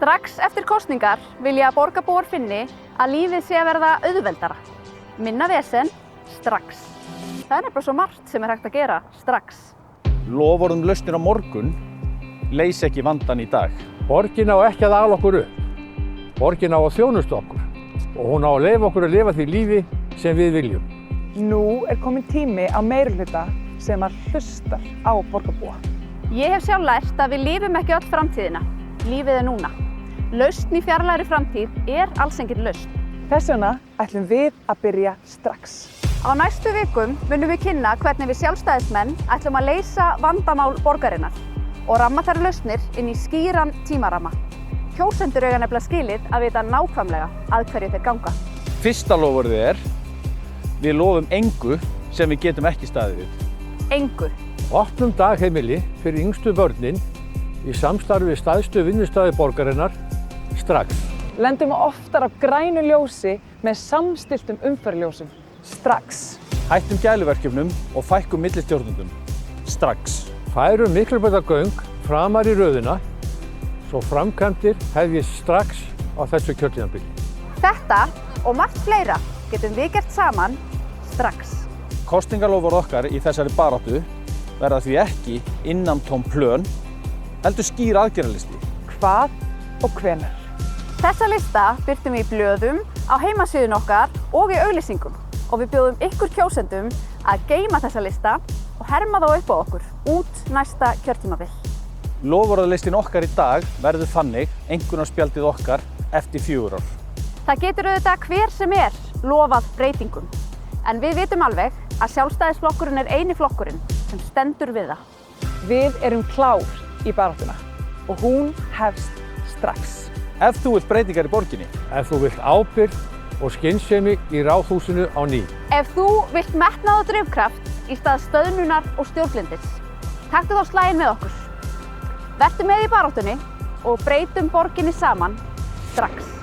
Strax eftir kosningar vilja borgarbúar finni að lífið sé að verða auðveldara. Minna vesen, strax. Það er nefnilega svo margt sem er hægt að gera strax. Loforðum lausnir á morgun leysa ekki vandann í dag. Borgin á ekki að ala okkur upp. Borgin á að þjónusta okkur og hún á að leyfa okkur að lifa því lífi sem við viljum. Nú er kominn tími á meirihluta sem að hlustar á borgarbúa. Ég hef sjálf lært að við lifum ekki öll framtíðina. Lífið er núna. Lausn í fjarlægri framtíð er alls engin lausn. Þess vegna ætlum við að byrja strax. Á næstu vikum munum við kynna hvernig við sjálfstæðismenn ætlum að leysa vandamál borgarinnar og ramma þær lausnir inn í skýran tímaramma. Kjósendur eiga nefnilega skilið að vita nákvæmlega að hverju þeir ganga. Fyrsta loforðið er: við lofum engu sem við getum ekki staðið við. Engu. Opnum dagheimili fyrir yngstu börnin í samstarfi við stærstu vinnustaði borgarinnar strax. Lendum oftar á grænu ljósi með samstilltum umferðarljósum strax. Hættum gæluverkefnum og fækkum millistjórnendum strax. Færum Miklubrautargöng framar í röðina svo framkvæmdir hefjist strax á þessu kjörtímabili. Þetta og margt fleira getum við gert saman strax. Kosningaloforð okkar í þessari baráttu verða því ekki innantóm plön, heldur skýr aðgerðalisti. Hvað og hvenær? Þessa lista birtum við í blöðum, á heimasíðunni okkar og í auglýsingum og við bjóðum ykkur kjósendum að geyma þessa lista og herma þá upp á okkur út næsta kjörtímabil. Loforðalistin okkar í dag verður þannig einkunnarspjaldið okkar eftir 4 ár. Það getur auðvitað hver sem er lofað breytingum, en við vitum alveg að Sjálfstæðisflokkurinn er eini flokkurinn sem stendur við það. Við erum klár í baráttuna og hún hefst strax. Ef þú vilt breytingar í borginni, Ef þú vilt ábyrgð og skynsemi í Ráðhúsinu á ný. Ef þú vilt metnað og drifkraft í stað stöðnunar og stjórnlyndis, taktu þá slaginn með okkur. Vertu með í baráttunni og breytum borginni saman strax.